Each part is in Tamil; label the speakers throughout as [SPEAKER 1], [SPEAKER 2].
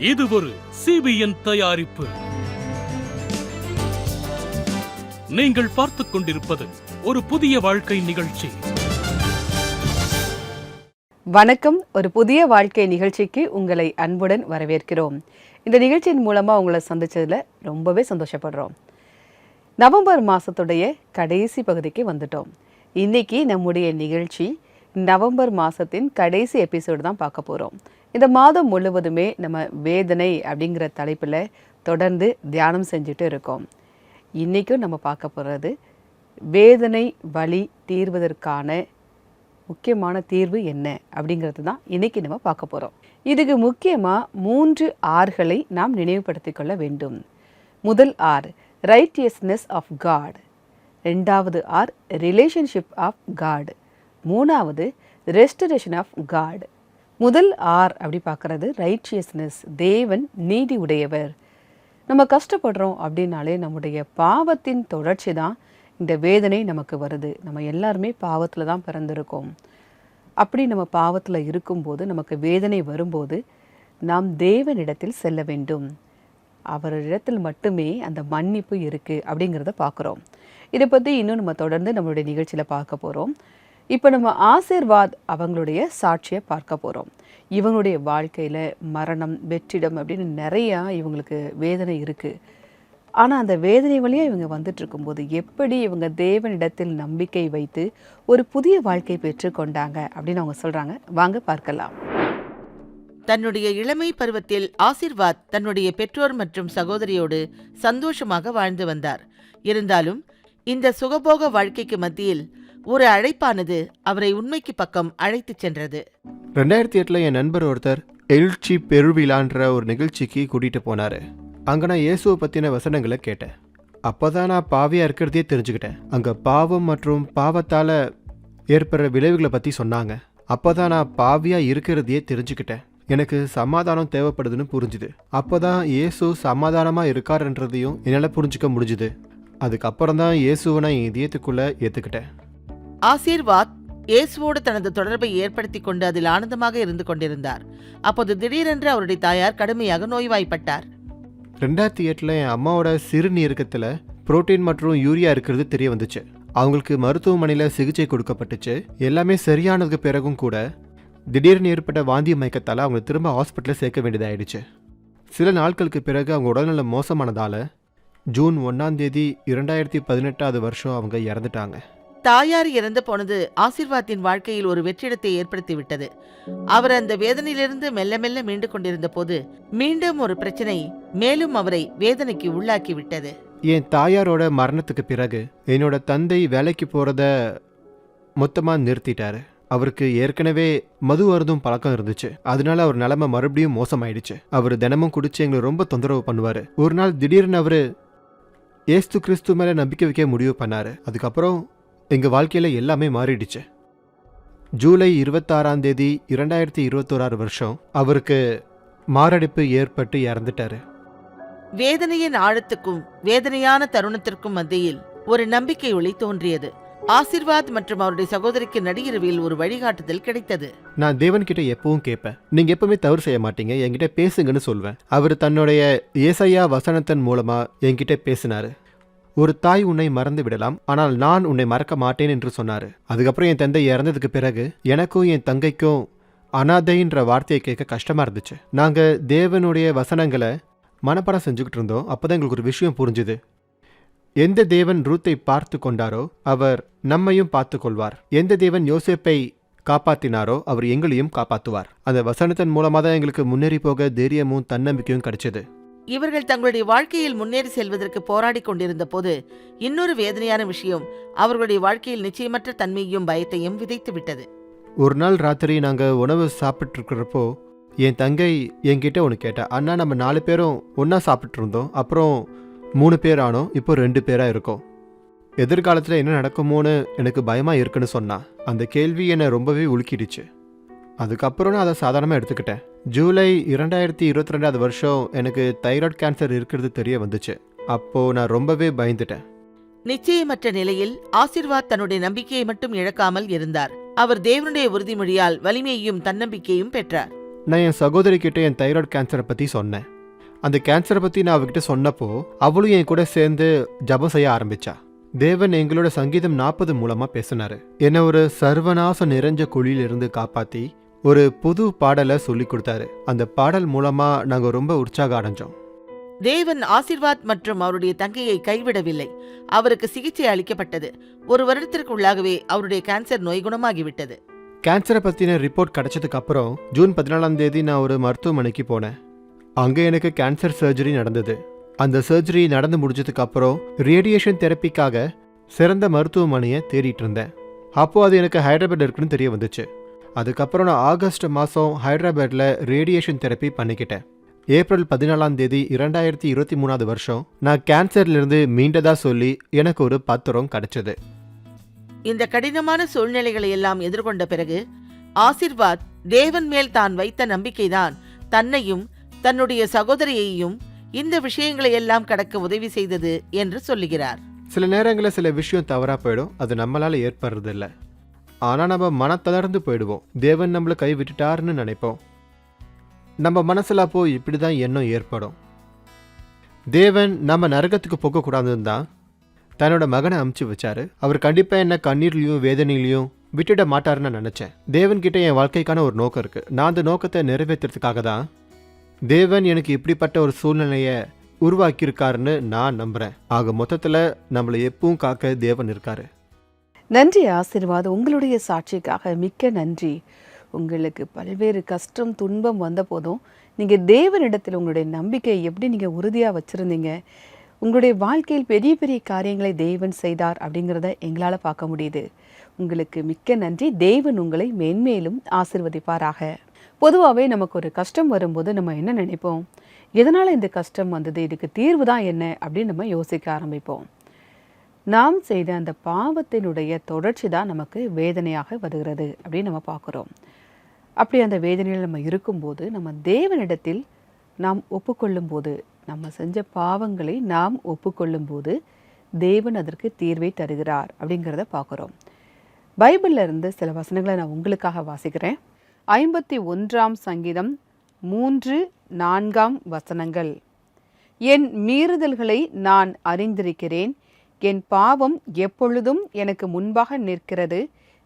[SPEAKER 1] இது ஒரு CBN தயாரிப்பு. நீங்கள் பார்த்துக் கொண்டிருப்பது ஒரு புதிய வாழ்க்கை நிகழ்ச்சி.
[SPEAKER 2] வணக்கம். ஒரு புதிய வாழ்க்கை நிகழ்ச்சிக்கு உங்களை அன்புடன் வரவேற்கிறோம். இந்த நிகழ்ச்சியின் மூலமா உங்களை சந்திச்சதுல ரொம்பவே சந்தோஷப்படுறோம். நவம்பர் மாசத்துடைய கடைசி பகுதிக்கு வந்துட்டோம். இன்னைக்கு நம்முடைய நிகழ்ச்சி நவம்பர் மாசத்தின் கடைசி எபிசோடு தான் பார்க்க போறோம். இந்த மாதம் முழுவதுமே நம்ம வேதனை அப்படிங்கிற தலைப்பில் தொடர்ந்து தியானம் செஞ்சுட்டு இருக்கோம். இன்றைக்கும் நம்ம பார்க்க போகிறது வேதனை வலி தீர்வதற்கான முக்கியமான தீர்வு என்ன அப்படிங்கிறது தான் இன்றைக்கி நம்ம பார்க்க போகிறோம். இதுக்கு முக்கியமாக 3 Rகளை நாம் நினைவுபடுத்திக் கொள்ள வேண்டும். முதல் R ரைட்டியஸ்னஸ் ஆஃப் காட், 2வது R ரிலேஷன்ஷிப் ஆஃப் காட், 3வது ரெஸ்டரேஷன் ஆஃப் காட். முதல் R அப்படி பார்க்குறது ரைச்சியஸ்னஸ், தேவன் நீதி உடையவர். நம்ம கஷ்டப்படுறோம் அப்படின்னாலே நம்முடைய பாவத்தின் தொடர்ச்சி தான் இந்த வேதனை நமக்கு வருது. நம்ம எல்லாருமே பாவத்தில் தான் பிறந்திருக்கோம். அப்படி நம்ம பாவத்தில் இருக்கும்போது நமக்கு வேதனை வரும்போது நாம் தேவனிடத்தில் செல்ல வேண்டும். அவரிடத்தில் மட்டுமே அந்த மன்னிப்பு இருக்குது அப்படிங்கிறத பார்க்குறோம். இதை பற்றி இன்னும் நம்ம தொடர்ந்து நம்மளுடைய நிகழ்ச்சியில் பார்க்க போகிறோம். இப்போ நம்ம ஆசீர்வாத் அவங்களுடைய சாட்சியை பார்க்க போகிறோம். இவங்களுடைய வாழ்க்கையில் மரணம், வெற்றிடம் அப்படின்னு நிறையா இவங்களுக்கு வேதனை இருக்குது. ஆனால் அந்த வேதனை வழியாக இவங்க வந்துட்டு இருக்கும்போது எப்படி இவங்க தேவனிடத்தில் நம்பிக்கை வைத்து ஒரு புதிய வாழ்க்கை பெற்றுக்கொண்டாங்க அப்படின்னு அவங்க சொல்கிறாங்க. வாங்க பார்க்கலாம்.
[SPEAKER 3] தன்னுடைய இளமை பருவத்தில் ஆசீர்வாத் தன்னுடைய பெற்றோர் மற்றும் சகோதரியோடு சந்தோஷமாக வாழ்ந்து வந்தார். இருந்தாலும் இந்த சுகபோக வாழ்க்கைக்கு மத்தியில் ஒரு அழைப்பானது அவரை உண்மைக்கு பக்கம் அழைத்துச் சென்றது.
[SPEAKER 4] 2008 என் நண்பர் ஒருத்தர் எழுச்சி பெருவிழான்ற ஒரு நிகழ்ச்சிக்கு கூட்டிகிட்டு போனார். அங்கே நான் இயேசுவை பற்றின வசனங்களை கேட்டேன். அப்போ தான் நான் பாவியாக இருக்கிறதே தெரிஞ்சுக்கிட்டேன். அங்கே பாவம் மற்றும் பாவத்தால் ஏற்படுற விளைவுகளை பற்றி சொன்னாங்க. அப்போ தான் நான் பாவியாக இருக்கிறதையே தெரிஞ்சுக்கிட்டேன். எனக்கு சமாதானம் தேவைப்படுதுன்னு புரிஞ்சுது. அப்போ தான் இயேசு சமாதானமாக இருக்காருன்றதையும் என்னால் புரிஞ்சுக்க முடிஞ்சுது. அதுக்கப்புறம் தான் இயேசுவை நான் என் இதயத்துக்குள்ளே ஏற்றுக்கிட்டேன்.
[SPEAKER 3] ஆசீர்வாத் இயேசுவோடு தனது தொடர்பை ஏற்படுத்தி கொண்டு அதில் ஆனந்தமாக இருந்து கொண்டிருந்தார். அப்போது திடீரென்று அவருடைய தாயார் கடுமையாக நோய்வாய்ப்பட்டார்.
[SPEAKER 4] 2008 என் அம்மாவோட சிறுநீரகத்தில் புரோட்டீன் மற்றும் யூரியா இருக்கிறது தெரிய வந்துச்சு. அவங்களுக்கு மருத்துவமனையில் சிகிச்சை கொடுக்கப்பட்டுச்சு. எல்லாமே சரியானதுக்கு பிறகும் கூட திடீர்னு ஏற்பட்ட வாந்தி மயக்கத்தால் அவங்க திரும்ப ஹாஸ்பிட்டலில் சேர்க்க வேண்டியதாயிடுச்சு. சில நாட்களுக்கு பிறகு அவங்க உடல்நலம் மோசமானதால் ஜூன் 1 2018 வருஷம் அவங்க இறந்துட்டாங்க.
[SPEAKER 3] தாயார் இறந்து போனது ஆசீர்வாத்தின் வாழ்க்கையில் ஒரு வெற்றிடத்தை ஏற்படுத்திவிட்டது. அவர் அந்த வேதனையிலிருந்து மெல்ல மெல்ல மீண்டு கொண்டிருந்த போது மீண்டும் ஒரு பிரச்சனை மேலும் அவரை வேதனைக்கு உள்ளாக்கி விட்டது.
[SPEAKER 4] என் தாயாரோட மரணத்துக்கு பிறகு என்னோட தந்தை வேலைக்கு போகிறத மொத்தமாக நிறுத்திட்டாரு. அவருக்கு ஏற்கனவே மது அருந்தும் பழக்கம் இருந்துச்சு. அதனால அவர் நிலைமை மறுபடியும் மோசமாயிடுச்சு. அவர் தினமும் குடிச்சு எங்களை ரொம்ப தொந்தரவு பண்ணுவார். ஒரு நாள் திடீர்னு அவர் ஏசு கிறிஸ்து மேலே நம்பிக்கை வைக்க முடிவு பண்ணார். அதுக்கப்புறம் எங்கள் வாழ்க்கையில் எல்லாமே மாறிடுச்சு. ஜூலை 26 2021 வருஷம் அவருக்கு மாரடைப்பு ஏற்பட்டு இறந்துட்டாரு.
[SPEAKER 3] வேதனையின் ஆழத்துக்கும் வேதனையான தருணத்திற்கும் மத்தியில் ஒரு நம்பிக்கை ஒளி தோன்றியது. ஆசீர்வாத் மற்றும் அவருடைய சகோதரிக்கு நடிகரவில் ஒரு வழிகாட்டுதல் கிடைத்தது.
[SPEAKER 4] நான் தேவன்கிட்ட எப்பவும் கேட்பேன், நீங்க எப்பவுமே தவறு செய்ய மாட்டீங்க, என்கிட்ட பேசுங்கன்னு சொல்வேன். அவர் தன்னுடைய ஏசாயா வசனத்தின் மூலமா என்கிட்ட பேசினாரு. ஒரு தாய் உன்னை மறந்து விடலாம், ஆனால் நான் உன்னை மறக்க மாட்டேன் என்று சொன்னாரு. அதுக்கப்புறம் என் தந்தை இறந்ததுக்கு பிறகு எனக்கும் என் தங்கைக்கும் அனாதைன்ற வார்த்தையை கேட்க கஷ்டமா இருந்துச்சு. நாங்க தேவனுடைய வசனங்களை மனப்பாடம் செஞ்சுக்கிட்டு இருந்தோம். அப்போதான் எங்களுக்கு ஒரு விஷயம் புரிஞ்சுது. எந்த தேவன் ரூத்தை பார்த்து கொண்டாரோ அவர் நம்மையும் பார்த்து கொள்வார். எந்த தேவன் யோசேப்பை காப்பாத்தினாரோ அவர் எங்களையும் காப்பாற்றுவார். அந்த வசனத்தின் மூலமாக தான் எங்களுக்கு முன்னேறி போக தைரியமும் தன்னம்பிக்கையும் கிடைச்சது.
[SPEAKER 3] இவர்கள் தங்களுடைய வாழ்க்கையில் முன்னேறி செல்வதற்கு போராடி கொண்டிருந்த போது இன்னொரு வேதனையான விஷயம் அவர்களுடைய வாழ்க்கையில் நிச்சயமற்ற தன்மையையும் பயத்தையும் விதைத்து விட்டது.
[SPEAKER 4] ஒரு நாள் ராத்திரி நாங்கள் உணவு சாப்பிட்டு இருக்கிறப்போ என் தங்கை என்கிட்ட ஒன்று கேட்டா, அண்ணா நம்ம 4 பேரும் ஒன்றா சாப்பிட்டு இருந்தோம், அப்புறம் 3 பேர் ஆனோம், இப்போ 2 பேராக இருக்கோம். எதிர்காலத்தில் என்ன நடக்குமோன்னு எனக்கு பயமாக இருக்குன்னு சொன்னா. அந்த கேள்வி என்னை ரொம்பவே உலுக்கிடுச்சு. அதுக்கப்புறம் நான் அதை சாதாரணமாக எடுத்துக்கிட்டேன். ஜூலை 2022 வருஷம் எனக்கு தைராய்டு கேன்சர் இருக்கிறது தெரிய வந்துச்சு. அப்போது நான் ரொம்பவே பயந்துட்டேன்.
[SPEAKER 3] நிச்சயமற்ற நிலையில் ஆசீர்வாத் தன்னுடைய நம்பிக்கையை மட்டும் இழக்காமல் இருந்தார். அவர் தேவனுடைய உறுதிமொழியால் வலிமையையும் தன்னம்பிக்கையும் பெற்றார்.
[SPEAKER 4] நான் என் சகோதரி கிட்ட என் தைராய்டு கேன்சரை பற்றி சொன்னேன். அந்த கேன்சரை பற்றி நான் அவகிட்ட சொன்னப்போ அவளும் என் கூட சேர்ந்து ஜபம் செய்ய ஆரம்பிச்சா. தேவன் எங்களோட சங்கீதம் 40 மூலமாக பேசினாரு. என்னை ஒரு சர்வநாசம் நிறைஞ்ச குழியிலிருந்து காப்பாற்றி ஒரு புது பாடலை சொல்லி கொடுத்தாரு. அந்த பாடல் மூலமாக நாங்கள் ரொம்ப உற்சாகம் அடைஞ்சோம்.
[SPEAKER 3] தேவன் ஆசீர்வாத் மற்றும் அவருடைய தங்கையை கைவிடவில்லை. அவருக்கு சிகிச்சை அளிக்கப்பட்டது. 1 வருடத்திற்குள்ளாகவே அவருடைய கேன்சர் நோய் குணமாகிவிட்டது.
[SPEAKER 4] கேன்சரை பற்றின ரிப்போர்ட் கிடைச்சதுக்கு அப்புறம் ஜூன் 14ஆம் தேதி நான் ஒரு மருத்துவமனைக்கு போனேன். அங்கே எனக்கு கேன்சர் சர்ஜரி நடந்தது. அந்த சர்ஜரி நடந்து முடிஞ்சதுக்கு அப்புறம் ரேடியேஷன் தெரப்பிக்காக சிறந்த மருத்துவமனையை தேடிட்டு இருந்தேன். அப்போது அது எனக்கு ஹைதராபாத் இருக்குன்னு தெரிய வந்துச்சு. அதுக்கப்புறம் நான் ஆகஸ்ட் மாதம் ஹைதராபாத்தில் ரேடியேஷன் தெரப்பி பண்ணிக்கிட்டேன். ஏப்ரல் 14ஆம் தேதி 2023 வருஷம் நான் கேன்சர்லேருந்து மீண்டதா சொல்லி எனக்கு ஒரு பத்திரம் கிடைச்சது.
[SPEAKER 3] இந்த கடினமான சூழ்நிலைகளை எல்லாம் எதிர்கொண்ட பிறகு ஆசீர்வாத் தேவன் மேல் தான் வைத்த நம்பிக்கைதான் தன்னையும் தன்னுடைய சகோதரியையும் இந்த விஷயங்களை எல்லாம் கடக்க உதவி செய்தது என்று சொல்லுகிறார்.
[SPEAKER 4] சில நேரங்களில் சில விஷயம் தவறாக போயிடும். அது நம்மளால் ஏற்படுறதில்ல. ஆனால் நம்ம மனத்தளர்ந்து போயிடுவோம். தேவன் நம்மளை கை விட்டுட்டாருன்னு நினைப்போம். நம்ம மனசில் அப்போ இப்படி தான் எண்ணம் ஏற்படும். தேவன் நம்ம நரகத்துக்கு போகக்கூடாதுன்னு தான் தன்னோட மகனை அமுச்சு வச்சாரு. அவர் கண்டிப்பாக என்ன கண்ணீர்லையும் வேதனையிலையும் விட்டுட மாட்டாருன்னு நினச்சேன். தேவன்கிட்ட என் வாழ்க்கைக்கான ஒரு நோக்கம் இருக்குது. நான் அந்த நோக்கத்தை நிறைவேற்றுறதுக்காக தான் தேவன் எனக்கு இப்படிப்பட்ட ஒரு சூழ்நிலையை உருவாக்கியிருக்காருன்னு நான் நம்புகிறேன். ஆக மொத்தத்தில் நம்மளை எப்பவும் காக்க தேவன் இருக்காரு.
[SPEAKER 2] நன்றி ஆசீர்வாத். உங்களுடைய சாட்சிக்காக மிக்க நன்றி. உங்களுக்கு பல்வேறு கஷ்டம் துன்பம் வந்த போதும் நீங்கள் தேவனிடத்தில் உங்களுடைய நம்பிக்கையை எப்படி நீங்கள் உறுதியாக வச்சுருந்தீங்க. உங்களுடைய வாழ்க்கையில் பெரிய பெரிய காரியங்களை தேவன் செய்தார் அப்படிங்கிறத எங்களால் பார்க்க முடியுது. உங்களுக்கு மிக்க நன்றி. தேவன் உங்களை மென்மேலும் ஆசீர்வதிப்பாராக. பொதுவாகவே நமக்கு ஒரு கஷ்டம் வரும்போது நம்ம என்ன நினைப்போம், எதனால் இந்த கஷ்டம் வந்தது, இதுக்கு தீர்வு தான் என்ன அப்படின்னு நம்ம யோசிக்க ஆரம்பிப்போம். நாம் செய்த அந்த பாவத்தினுடைய தொடர்ச்சி தான் நமக்கு வேதனையாக வருகிறது அப்படின்னு நம்ம பார்க்குறோம். அப்படி அந்த வேதனையில் நம்ம இருக்கும்போது நம்ம தேவனிடத்தில் நாம் ஒப்புக்கொள்ளும்போது, நம்ம செஞ்ச பாவங்களை நாம் ஒப்புக்கொள்ளும்போது தேவன் அதற்கு தீர்வை தருகிறார் அப்படிங்கிறத பார்க்குறோம். பைபிளில் இருந்து சில வசனங்களை நான் உங்களுக்காக வாசிக்கிறேன். 51ஆம் சங்கீதம் 3-4 வசனங்கள். என் மீறுதல்களை நான் அறிந்திருக்கிறேன். என் பாவம் எப்பொழுதும் எனக்கு முன்பாக நிற்கிறது.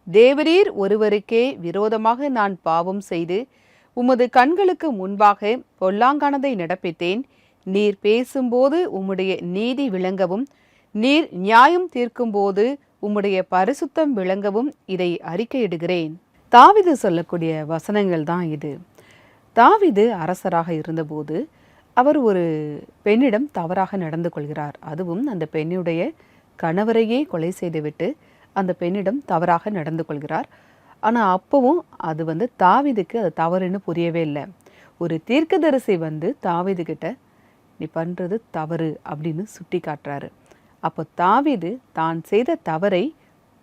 [SPEAKER 2] தேவரீர் ஒருவருக்கே விரோதமாக நான் பாவம் செய்து உமது கண்களுக்கு முன்பாக பொல்லாங்கானதை நடப்பித்தேன். நீர் பேசும்போது உம்முடைய நீதி விளங்கவும், நீர் நியாயம் தீர்க்கும்போது உம்முடைய பரிசுத்தம் விளங்கவும் இதை அறிக்கையிடுகிறேன். தாவீது சொல்லக்கூடிய வசனங்கள் தான் இது. தாவீது அரசராக இருந்தபோது அவர் ஒரு பெண்ணிடம் தவறாக நடந்து கொள்கிறார். அதுவும் அந்த பெண்ணுடைய கணவரையே கொலை செய்துவிட்டு அந்த பெண்ணிடம் தவறாக நடந்து கொள்கிறார். ஆனால் அப்பவும் அது தாவீதுக்கு அது தவறுன்னு புரியவே இல்லை. ஒரு தீர்க்கதரிசி தாவீது கிட்ட நீ பண்ணுறது தவறு அப்படின்னு சுட்டி காட்டுறாரு. அப்போ தாவீது தான் செய்த தவறை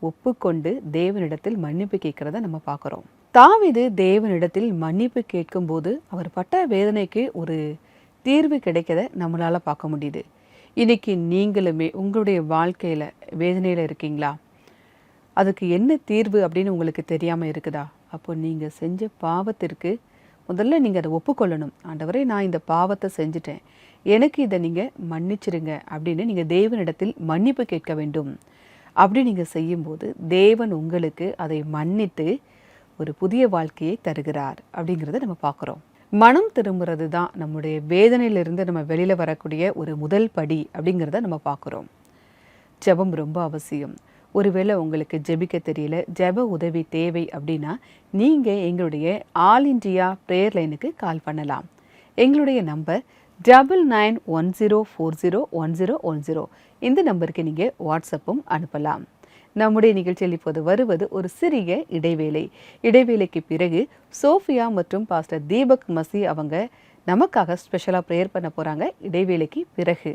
[SPEAKER 2] ஒப்புக்கொண்டு தேவனிடத்தில் மன்னிப்பு கேட்கிறத நம்ம பார்க்குறோம். தாவீது தேவனிடத்தில் மன்னிப்பு கேட்கும்போது அவர் பட்ட வேதனைக்கு ஒரு தீர்வு கிடைக்கத நம்மளால் பார்க்க முடியுது. இன்னைக்கு நீங்களுமே உங்களுடைய வாழ்க்கையில் வேதனையில் இருக்கீங்களா? அதுக்கு என்ன தீர்வு அப்படின்னு உங்களுக்கு தெரியாமல் இருக்குதா? அப்போ நீங்கள் செஞ்ச பாவத்திற்கு முதல்ல நீங்கள் அதை ஒப்புக்கொள்ளணும். ஆண்டவரே, நான் இந்த பாவத்தை செஞ்சுட்டேன், எனக்கு இதை நீங்கள் மன்னிச்சிருங்க அப்படின்னு நீங்கள் தேவனிடத்தில் மன்னிப்பு கேட்க வேண்டும். அப்படி நீங்கள் செய்யும்போது தேவன் உங்களுக்கு அதை மன்னித்து ஒரு புதிய வாழ்க்கையை தருகிறார் அப்படிங்கிறத நம்ம பார்க்குறோம். மனம் திரும்புறது தான் நம்முடைய வேதனையிலிருந்து நம்ம வெளியில் வரக்கூடிய ஒரு முதல் படி அப்படிங்கிறத நம்ம பார்க்குறோம். ஜெபம் ரொம்ப அவசியம். ஒருவேளை உங்களுக்கு ஜெபிக்க தெரியல, ஜெப உதவி தேவை அப்படின்னா நீங்கள் எங்களுடைய ஆல் இண்டியா ப்ரேயர் லைனுக்கு கால் பண்ணலாம். எங்களுடைய நம்பர் 9910401010. இந்த நம்பருக்கு நீங்கள் வாட்ஸ்அப்பும் அனுப்பலாம். நம்முடைய நிகழ்ச்சியில் இப்போது வருவது ஒரு சிறிய இடைவேளை. இடைவேளைக்கு பிறகு சோஃபியா மற்றும் பாஸ்டர் தீபக் மசி அவங்க நமக்காக ஸ்பெஷலாக ப்ரேயர் பண்ண போகிறாங்க. இடைவேளைக்கு பிறகு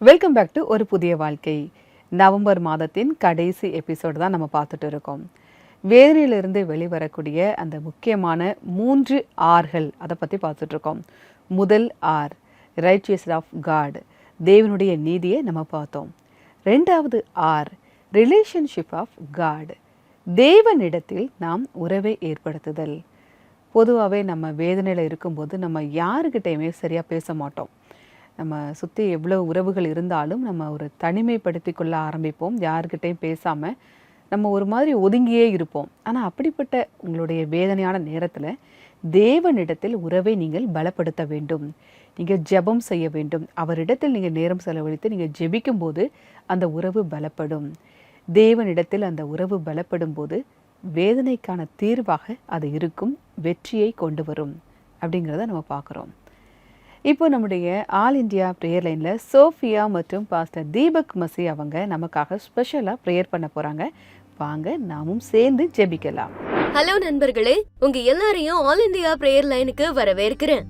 [SPEAKER 2] வெல்கம் பேக் டு ஒரு புதிய வாழ்க்கை. நவம்பர் மாதத்தின் கடைசி எபிசோடு தான் நம்ம பார்த்துட்டு இருக்கோம். வேதனையிலிருந்து வெளிவரக்கூடிய அந்த முக்கியமான 3 ஆர்கள் அதை பற்றி பார்த்துட்டு இருக்கோம். முதல் ஆர் ரைச்சியஸ் ஆஃப் காட், தேவனுடைய நீதியை நம்ம பார்த்தோம். 2வது ஆர் ரிலேஷன்ஷிப் ஆஃப் காட், தேவனிடத்தில் நாம் உறவை ஏற்படுத்துதல். பொதுவாகவே நம்ம வேதனையில் இருக்கும்போது நம்ம யாருக்கிட்டையுமே சரியாக பேச மாட்டோம். நம்ம சுற்றி எவ்வளோ உறவுகள் இருந்தாலும் நம்ம ஒரு தனிமைப்படுத்தி கொள்ள ஆரம்பிப்போம். யாருக்கிட்டையும் பேசாமல் நம்ம ஒரு மாதிரி ஒதுங்கியே இருப்போம். ஆனால் அப்படிப்பட்ட உங்களுடைய வேதனையான நேரத்தில் தேவனிடத்தில் உறவை நீங்கள் பலப்படுத்த வேண்டும். நீங்கள் ஜெபம் செய்ய வேண்டும். அவரிடத்தில் நீங்கள் நேரம் செலவழித்து நீங்கள் ஜெபிக்கும்போது அந்த உறவு பலப்படும். தேவனிடத்தில் அந்த உறவு பலப்படும் போது வேதனைக்கான தீர்வாக அது இருக்கும், வெற்றியை கொண்டு வரும் அப்படிங்கிறத நம்ம பார்க்குறோம். இப்போ நம்முடைய ஆல் இண்டியா ப்ரேயர் லைனில் சோஃபியா மற்றும் பாஸ்டர் தீபக் மசி அவங்க நமக்காக ஸ்பெஷலாக ப்ரேயர் பண்ண போகிறாங்க. வாங்க நாமும் சேர்ந்து ஜெபிக்கலாம்.
[SPEAKER 5] ஹலோ நண்பர்களே, உங்க எல்லாரையும் ஆல் இந்தியா பிரேயர் லைனுக்கு வரவேற்கிறேன்.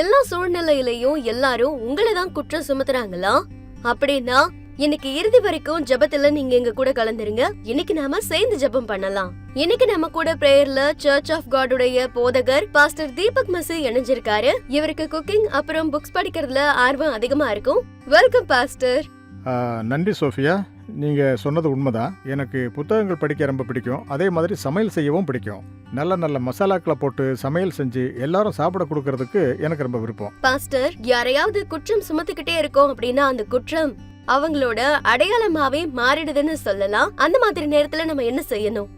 [SPEAKER 5] எல்லா சூழ்நிலையிலையும் எல்லாரும் உங்களை தான் குற்றம் சுமத்துறாங்களா? அப்படின்னா இன்னைக்கு இறுதி வரைக்கும் ஜெபத்துல நீங்க எங்க கூட கலந்துருங்க. இன்னைக்கு நாம சேர்ந்து ஜெபம் பண்ணலாம். இன்னைக்கு நம்ம கூட பிரேயர்ல சர்ச் ஆஃப் காடுடைய போதகர் பாஸ்டர் தீபக் மசி இணைஞ்சிருக்காரு. இவருக்கு குக்கிங் அப்புறம் புக்ஸ் படிக்கிறதுல ஆர்வம் அதிகமா இருக்கும். Welcome pastor.
[SPEAKER 6] நன்றி சோஃபியா, நீங்கள் சொன்னது உண்மைதான். எனக்கு புத்தகங்கள் படிக்க ரொம்ப பிடிக்கும். அதே மாதிரி சமையல் செய்யவும் பிடிக்கும். நல்ல நல்ல மசாலாக்களை போட்டு சமையல் செஞ்சு எல்லாரும் சாப்பிட கொடுக்கறதுக்கு எனக்கு ரொம்ப விருப்பம்.
[SPEAKER 5] பாஸ்டர், யாரையாவது குற்றம் சுமத்திக்கிட்டே இருக்கோம் அப்படின்னா அந்த குற்றம் அவங்களோட அடையாளமாவே மாறிடுதுன்னு சொல்லலாம். அந்த மாதிரி நேரத்துல நம்ம என்ன செய்யணும்?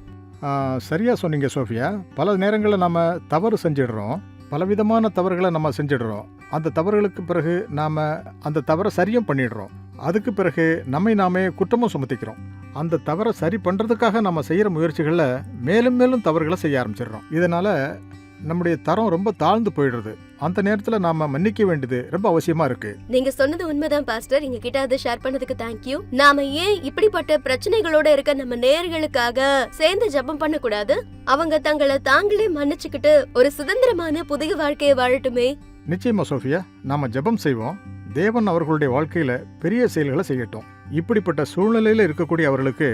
[SPEAKER 6] சரியா சொன்னீங்க சோஃபியா. பல நேரங்களில் நம்ம தவறு செஞ்சிடுறோம். பலவிதமான தவறுகளை நம்ம செஞ்சிடுறோம். அந்த தவறுகளுக்கு பிறகு நாம் அந்த தவறை சரியும் பண்ணிடுறோம். அதுக்கு பிறகு நம்மை நாமே குற்றமும் சுமத்திக்கிறோம். அந்த தவறை சரி பண்ணுறதுக்காக நம்ம செய்கிற முயற்சிகளில் மேலும் மேலும் தவறுகளை செய்ய ஆரம்பிச்சிடுறோம். இதனால் நம்முடைய தரம் ரொம்ப தாழ்ந்து போயிடுறது. அந்த நேரத்தில் நாம மன்னிக்க வேண்டியது ரொம்ப அவசியமா இருக்கு.
[SPEAKER 5] நீங்க சொன்னது உண்மைதான் பாஸ்டர். எங்க கிட்ட அதை ஷேர் பண்ணதுக்கு தேங்க்யூ. நாம ஏன் இப்படிப்பட்ட பிரச்சனைகளோட இருக்க நம்ம நேயர்களுக்காக சேர்ந்து ஜெபம் பண்ண கூடாது? அவங்க தங்களை தாங்களே மன்னிச்சுக்கிட்டு ஒரு சுதந்திரமான புதிய வாழ்க்கையை வாழட்டுமே.
[SPEAKER 6] நிச்சயமா சோஃபியா, நாம ஜெபம் செய்வோம். தேவன் அவர்களுடைய வாழ்க்கையில பெரிய செயல்களை செய்யட்டும். இப்படிப்பட்ட சூழ்நிலையில இருக்கக்கூடிய அவர்களுக்கு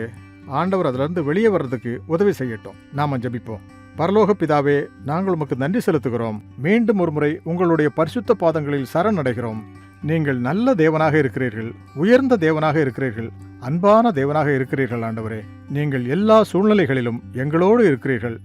[SPEAKER 6] ஆண்டவர் அதுல இருந்து வெளியே வர்றதுக்கு உதவி செய்யட்டும். நாம ஜெபிப்போம். பரலோக பிதாவே, நாங்கள் உமக்கு நன்றி செலுத்துகிறோம். மீண்டும் ஒரு முறை உங்களுடைய பரிசுத்த பாதங்களில் சரணடைகிறோம். நீங்கள் நல்ல தேவனாக இருக்கிறீர்கள், உயர்ந்த தேவனாக இருக்கிறீர்கள், அன்பான தேவனாக இருக்கிறீர்கள். ஆண்டவரே, நீங்கள் எல்லா சூழ்நிலைகளிலும் எங்களோடு இருக்கிறீர்கள்.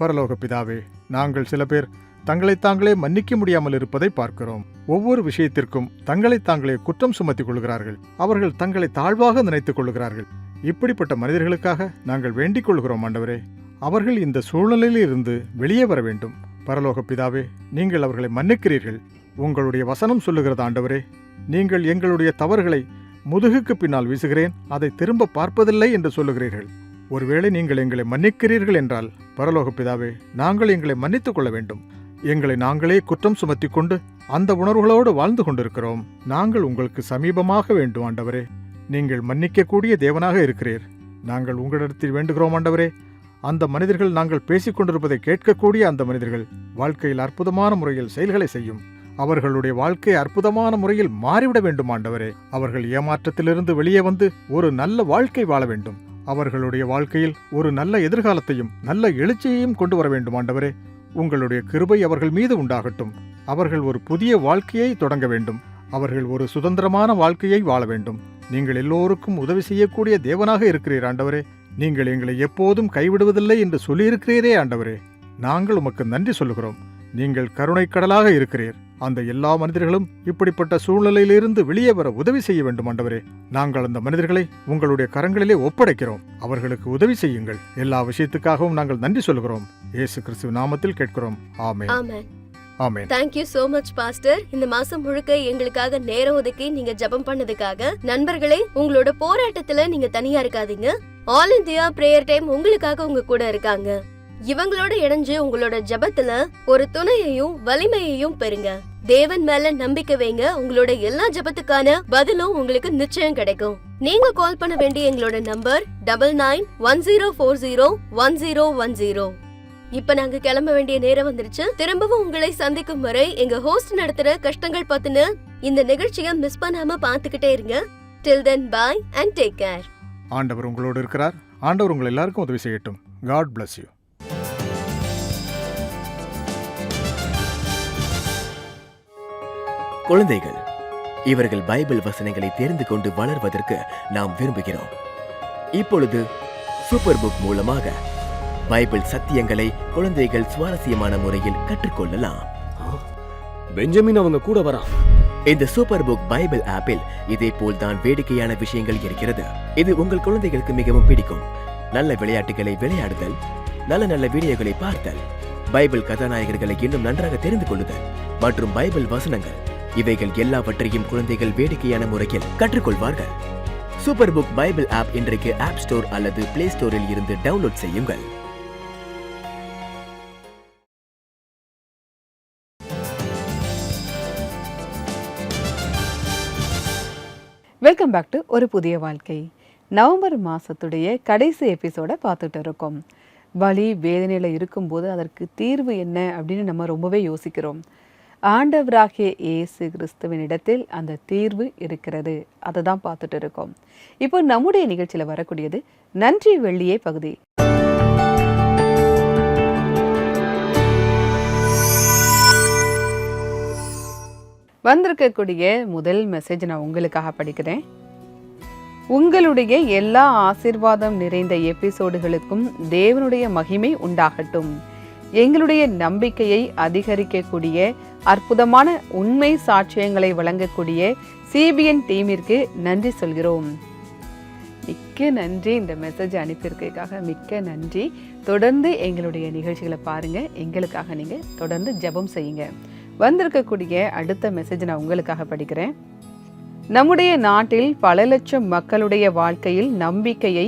[SPEAKER 6] பரலோக பிதாவே, நாங்கள் சில பேர் தங்களை தாங்களே மன்னிக்க முடியாமல் இருப்பதை பார்க்கிறோம். ஒவ்வொரு விஷயத்திற்கும் தங்களை தாங்களே குற்றம் சுமத்திக் கொள்கிறார்கள். அவர்கள் தங்களை தாழ்வாக நினைத்துக் கொள்கிறார்கள். இப்படிப்பட்ட மனிதர்களுக்காக நாங்கள் வேண்டிக் கொள்கிறோம். ஆண்டவரே, அவர்கள் இந்த சூழ்நிலையில் இருந்து வெளியே வர வேண்டும். பரலோக பிதாவே, நீங்கள் அவர்களை மன்னிக்கிறீர்கள். உங்களுடைய வசனம் சொல்லுகிறது ஆண்டவரே, நீங்கள் எங்களுடைய தவறுகளை முதுகுக்கு பின்னால் வீசுகிறேன், அதை திரும்ப பார்ப்பதில்லை என்று சொல்லுகிறீர்கள். ஒருவேளை நீங்கள் எங்களை மன்னிக்கிறீர்கள் என்றால் பரலோக பிதாவே, நாங்கள் எங்களை மன்னித்துக் கொள்ள வேண்டும். எங்களை நாங்களே குற்றம் சுமத்தி கொண்டு அந்த உணர்வுகளோடு வாழ்ந்து கொண்டிருக்கிறோம். நாங்கள் உங்களுக்கு சமீபமாக வேண்டும் ஆண்டவரே. நீங்கள் மன்னிக்கக்கூடிய தேவனாக இருக்கிறீர். நாங்கள் உங்களிடத்தில் வேண்டுகிறோம் ஆண்டவரே. அந்த மனிதர்கள் நாங்கள் பேசிக் கொண்டிருப்பதை கேட்கக்கூடிய அந்த மனிதர்கள் வாழ்க்கையில் அற்புதமான முறையில் செயல்களை செய்யும். அவர்களுடைய வாழ்க்கை அற்புதமான முறையில் மாறிவிட வேண்டும் ஆண்டவரே. அவர்கள் ஏமாற்றத்திலிருந்து வெளியே வந்து ஒரு நல்ல வாழ்க்கை வாழ வேண்டும். அவர்களுடைய வாழ்க்கையில் ஒரு நல்ல எதிர்காலத்தையும் நல்ல எழுச்சியையும் கொண்டு வர வேண்டும் ஆண்டவரே. உங்களுடைய கிருபை அவர்கள் மீது உண்டாகட்டும். அவர்கள் ஒரு புதிய வாழ்க்கையை தொடங்க வேண்டும். அவர்கள் ஒரு சுதந்திரமான வாழ்க்கையை வாழ வேண்டும். நீங்கள் எல்லோருக்கும் உதவி செய்யக்கூடிய தேவனாக இருக்கிறீர் ஆண்டவரே. நீங்கள் எங்களை எப்போதும் கைவிடுவதில்லை என்று சொல்லியிருக்கிறீரே ஆண்டவரே. நாங்கள் உமக்கு நன்றி சொல்லுகிறோம். நீங்கள் கருணை கடலாக இருக்கிறீர். அந்த எல்லா மனிதர்களும் இப்படிப்பட்ட சூழ்நிலையிலிருந்து வெளியே வர உதவி செய்ய வேண்டும் ஆண்டவரே. நாங்கள் அந்த மனிதர்களை உங்களுடைய கரங்களிலே ஒப்படைக்கிறோம். அவர்களுக்கு உதவி செய்யுங்கள். எல்லா விஷயத்துக்காகவும் நாங்கள் நன்றி சொல்கிறோம். இயேசு கிறிஸ்து நாமத்தில் கேட்கிறோம். ஆமென்.
[SPEAKER 5] ஆமென்.
[SPEAKER 6] ஆமென்.
[SPEAKER 5] Thank you so much pastor. இந்த மாசம் முழுக்க எங்களுக்காக நேரம் ஒதுக்கி நீங்க ஜெபம் பண்ணதுக்காக. நண்பர்களே, உங்களோட போராட்டத்துல நீங்க தனியா இருக்காதீங்க. ஆல் இந்தியா பிரேயர் டைம் உங்களுக்காக உங்க கூட இருக்காங்க. இவங்களோட இணைஞ்சு உங்களோட ஜெபத்துல ஒரு துணையையும் வலிமையையும் பெறுங்க. தேவன் மேல நம்பிக்கை வைங்க. உங்களோட எல்லா ஜெபத்துக்கான பதிலும் உங்களுக்கு நிச்சயம் கிடைக்கும். நீங்க கால் பண்ண வேண்டிய எங்களோட நம்பர் 9910401010. இப்ப நாங்க கிளம்ப வேண்டிய நேரம் வந்துருச்சு. திரும்பவும் உங்களை சந்திக்கும் வரை எங்க ஹோஸ்ட் நடத்துற கஷ்டங்கள் பத்தின இந்த நிகழ்ச்சியை மிஸ் பண்ணாம பாத்துக்கிட்டே இருங்க. Till then bye and take care.
[SPEAKER 6] ஆண்டவர் உங்களோடு இருக்கிறார். ஆண்டவர் உங்கள் எல்லாருக்கும் உதவி செய்யட்டும். God bless you.
[SPEAKER 7] குழந்தைகள், இவர்கள் பைபிள் வசனங்களை தெரிந்து கொண்டு வளர்வதற்கு நாம் விரும்புகிறோம். இப்பொழுது சூப்பர் புக் மூலமாக பைபிள் சத்தியங்களை குழந்தைகள் சுவாரஸ்யமான முறையில் கற்றுக்கொள்ளலாம்.
[SPEAKER 8] பெஞ்சமின் அவங்க கூட வரான்.
[SPEAKER 7] இந்த சூப்பர் புக் பைபிள் ஆப்பில் இதே போல் தான் வேடிக்கையான விஷயங்கள் இருக்கிறது. இது உங்கள் குழந்தைகளுக்கு மிகவும் பிடிக்கும். நல்ல விளையாட்டுகளை விளையாடுதல், நல்ல நல்ல வீடியோகளை பார்த்தல், பைபிள் கதாநாயகர்களை இன்னும் நன்றாக தெரிந்து கொள்ளுதல் மற்றும் பைபிள் வசனங்கள், இவைகள் எல்லாவற்றையும் குழந்தைகள் வேடிக்கையான முறையில் கற்றுக்கொள்வார்கள். சூப்பர் புக் பைபிள் ஆப் இன்றைக்கு ஆப் ஸ்டோர் அல்லது பிளே ஸ்டோரில் இருந்து டவுன்லோட் செய்யுங்கள்.
[SPEAKER 2] வெல்கம் பேக் டு ஒரு புதிய வாழ்க்கை. நவம்பர் மாதத்துடைய கடைசி எபிசோட பார்த்துட்டு இருக்கோம். வலி வேதனையில் இருக்கும்போது அதற்கு தீர்வு என்ன அப்படின்னு நம்ம ரொம்பவே யோசிக்கிறோம். ஆண்டவராகிய இயேசு கிறிஸ்துவின் இடத்தில் அந்த தீர்வு இருக்கிறது. அதை தான் பார்த்துட்டு இருக்கோம். இப்போ நம்முடைய நிகழ்ச்சியில் வரக்கூடியது நன்றி வெள்ளியே பகுதி. வந்திருக்கக்கூடிய முதல் மெசேஜ் நான் உங்களுக்காக படிக்கிறேன். உங்களுடைய எல்லா ஆசீர்வாதம் நிறைந்த எபிசோடுகளுக்கும் தேவனுடைய மகிமை உண்டாகட்டும். எங்களுடைய நம்பிக்கையை அதிகரிக்கக்கூடிய அற்புதமான உண்மை சாட்சியங்களை வழங்கக்கூடிய சிபிஎன் டீமிற்கு நன்றி சொல்கிறோம். மிக்க நன்றி. இந்த மெசேஜ் அனுப்பியிருக்கிறதுக்காக மிக்க நன்றி. தொடர்ந்து எங்களுடைய நிகழ்ச்சிகளை பாருங்க. எங்களுக்காக நீங்க தொடர்ந்து ஜெபம் செய்யுங்க. வந்திருக்கக்கூடிய அடுத்த மெசேஜ் நான் உங்களுக்காக படிக்கிறேன். நம்முடைய நாட்டில் பல லட்சம் மக்களுடைய வாழ்க்கையில் நம்பிக்கையை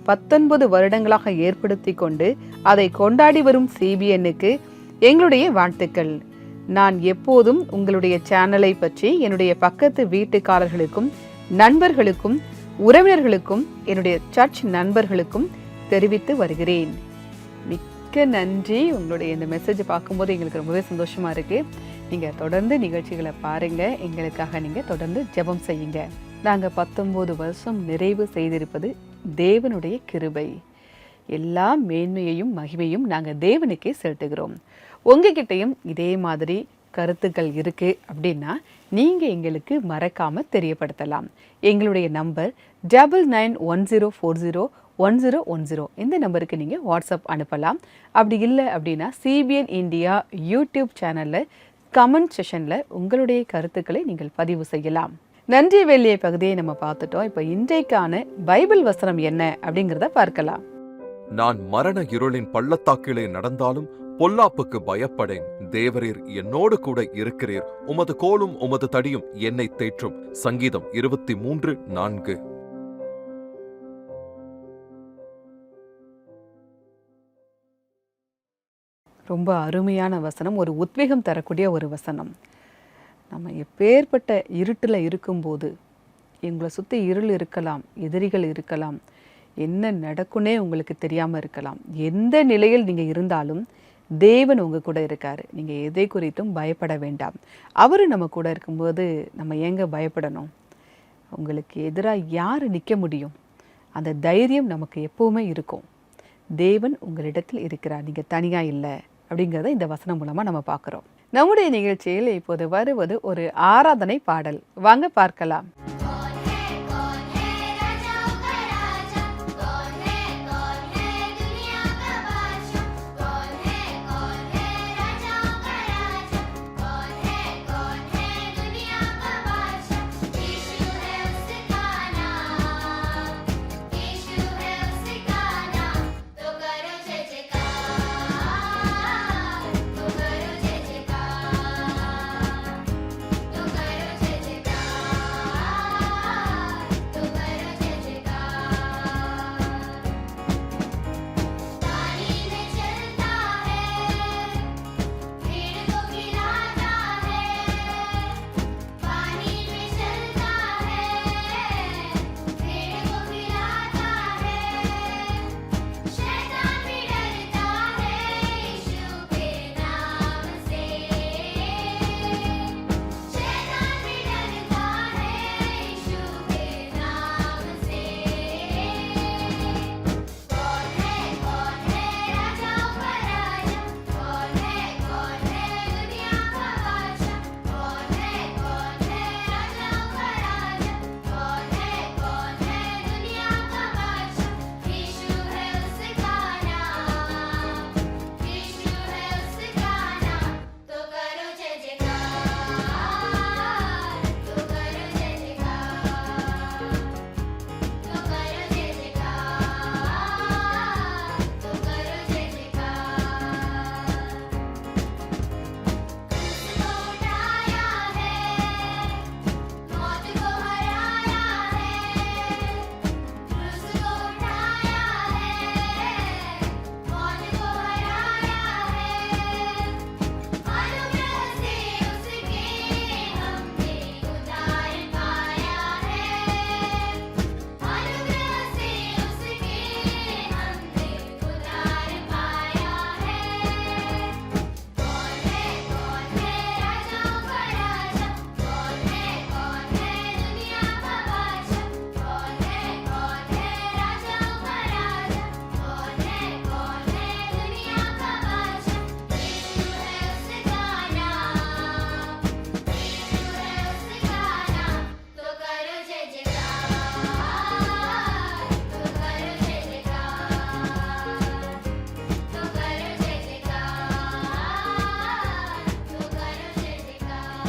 [SPEAKER 2] 19 வருடங்களாக ஏற்படுத்தி கொண்டு அதை கொண்டாடி வரும் சிபிஎன்னுக்கு எங்களுடைய வாழ்த்துக்கள். நான் எப்போதும் உங்களுடைய சேனலை பற்றி என்னுடைய பக்கத்து வீட்டுக்காரர்களுக்கும் நண்பர்களுக்கும் உறவினர்களுக்கும் என்னுடைய சர்ச் நண்பர்களுக்கும் தெரிவித்து வருகிறேன். மிக்க நன்றி. உங்களுடைய இந்த மெசேஜ் பார்க்கும்போது எங்களுக்கு ரொம்பவே சந்தோஷமா இருக்கு. நீங்க தொடர்ந்து நிகழ்ச்சிகளை பாருங்க. எங்களுக்காக நீங்க தொடர்ந்து ஜெபம் செய்யுங்க. நாங்க 19 வருஷம் நிறைவு செய்திருப்பது தேவனுடைய கிருபை. எல்லா மேன்மையையும் மகிமையும் நாங்க தேவனுக்கே செலுத்துகிறோம். உங்ககிட்டையும் இதே மாதிரி கருத்துக்கள் இருக்கு அப்படின்னா நீங்க எங்களுக்கு மறக்காம தெரியப்படுத்தலாம். எங்களுடைய நம்பர் 9910401010. இந்த நம்பருக்கு நீங்க வாட்ஸ்அப் அனுப்பலாம். அப்படி இல்லை அப்படின்னா சிபிஎன் இந்தியா யூடியூப் சேனல்ல கமெண்ட் செஷன்ல உங்களுடைய கருத்துக்களை நீங்கள் பதிவு செய்யலாம். நன்றி வெள்ளியை பகுதியை நம்ம பார்த்துட்டோம். இப்போ இன்றைக்கான பைபிள் வசனம் என்ன அப்படிங்கிறத பார்க்கலாம்.
[SPEAKER 9] நான் மரண இருளின் பள்ளத்தாக்கிலே நடந்தாலும் பொல்லாப்புக்கு பயப்படேன். தேவரீர் என்னோடு கூட இருக்கிறீர். உமது கோலும் உமது தடியும் என்னை தேற்றும். சங்கீதம் 23:4.
[SPEAKER 2] ரொம்ப அருமையான வசனம். ஒரு உத்வேகம் தரக்கூடிய ஒரு வசனம். நம்ம எப்பேற்பட்ட இருட்டில் இருக்கும்போது, எங்களை சுற்றி இருள் இருக்கலாம், எதிரிகள் இருக்கலாம், என்ன நடக்குன்னே உங்களுக்கு தெரியாமல் இருக்கலாம். எந்த நிலையில் நீங்கள் இருந்தாலும் தேவன் உங்கள் கூட இருக்கார். நீங்கள் எதை குறித்தும் பயப்பட வேண்டாம். அவர் நம்ம கூட இருக்கும்போது நம்ம ஏங்க பயப்படணும்? உங்களுக்கு எதிராக யார் நிற்க முடியும்? அந்த தைரியம் நமக்கு எப்போவுமே இருக்கும். தேவன் உங்களிடத்தில் இருக்கிறார். நீங்கள் தனியாக இல்லை அப்படிங்கிறத இந்த வசனம் மூலமாக நம்ம பார்க்குறோம். நம்முடைய நிகழ்ச்சியில் இப்போது வருவது ஒரு ஆராதனை பாடல். வாங்க பார்க்கலாம்.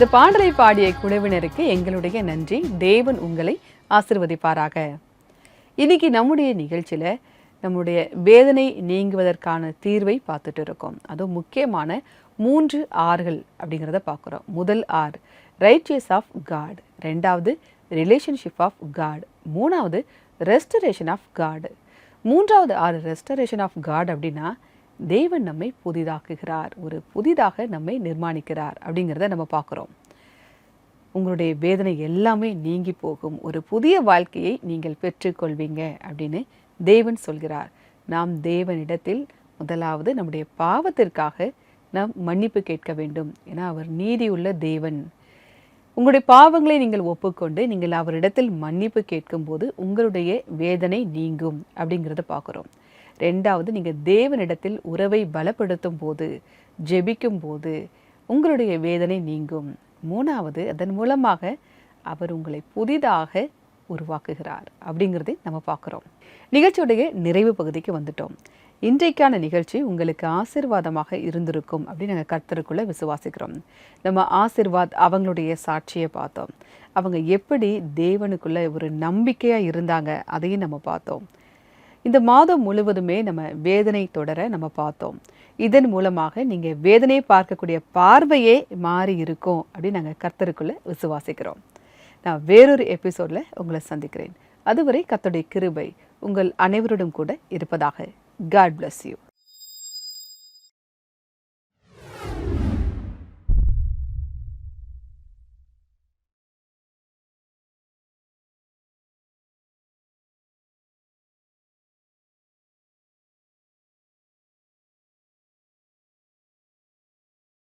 [SPEAKER 2] இந்த பாடலை பாடிய குழுவினருக்கு எங்களுடைய நன்றி. தேவன் உங்களை ஆசிர்வதிப்பாராக. இன்னைக்கு நம்முடைய நிகழ்ச்சியில் நம்முடைய வேதனை நீங்குவதற்கான தீர்வை பார்த்துட்டு இருக்கோம். அதுவும் முக்கியமான 3 Rகள் அப்படிங்கிறத பார்க்குறோம். முதல் R ரைச்சியஸ் ஆஃப் காட், ரெண்டாவது ரிலேஷன்ஷிப் ஆஃப் காட், மூணாவது ரெஸ்டரேஷன் ஆஃப் காட். மூன்றாவது R ரெஸ்டரேஷன் ஆஃப் காட் அப்படின்னா தேவன் நம்மை புதிதாக்குகிறார், ஒரு புதிதாக நம்மை நிர்மாணிக்கிறார் அப்படிங்கிறத நம்ம பார்க்குறோம். உங்களுடைய வேதனை எல்லாமே நீங்கி போகும், ஒரு புதிய வாழ்க்கையை நீங்கள் பெற்றுக்கொள்வீங்க அப்படின்னு தேவன் சொல்கிறார். நாம் தேவனிடத்தில் முதலாவது நம்முடைய பாவத்திற்காக நாம் மன்னிப்பு கேட்க வேண்டும். ஏன்னா அவர் நீதியுள்ள தேவன். உங்களுடைய பாவங்களை நீங்கள் ஒப்புக்கொண்டு நீங்கள் அவரிடத்தில் மன்னிப்பு கேட்கும்போது உங்களுடைய வேதனை நீங்கும் அப்படிங்கிறத பார்க்குறோம். ரெண்டாவது, நீங்கள் தேவனிடத்தில் உறவை பலப்படுத்தும் போது, ஜெபிக்கும் போது உங்களுடைய வேதனை நீங்கும். மூணாவது, அதன் மூலமாக அவர் உங்களை புதிதாக உருவாக்குகிறார் அப்படிங்கிறதை நம்ம பார்க்குறோம். நிகழ்ச்சியுடைய நிறைவு பகுதிக்கு வந்துட்டோம். இன்றைக்கான நிகழ்ச்சி உங்களுக்கு ஆசீர்வாதமாக இருந்திருக்கும் அப்படின்னு நாங்கள் கர்த்தருக்குள்ளே விசுவாசிக்கிறோம். நம்ம ஆசீர்வாத் அவங்களுடைய சாட்சியை பார்த்தோம். அவங்க எப்படி தேவனுக்குள்ளே ஒரு நம்பிக்கையாக இருந்தாங்க அதையும் நம்ம பார்த்தோம். இந்த மாதம் முழுவதுமே நம்ம வேதனை தொடர நம்ம பார்த்தோம். இதன் மூலமாக நீங்கள் வேதனையை பார்க்கக்கூடிய பார்வையே மாறி இருக்கும் அப்படின்னு நாங்கள் கர்த்தருக்குள்ளே விசுவாசிக்கிறோம். நான் வேறொரு எபிசோடில் உங்களை சந்திக்கிறேன். அதுவரை கர்த்தருடைய கிருபை உங்கள் அனைவருடன் கூட இருப்பதாக. God bless you.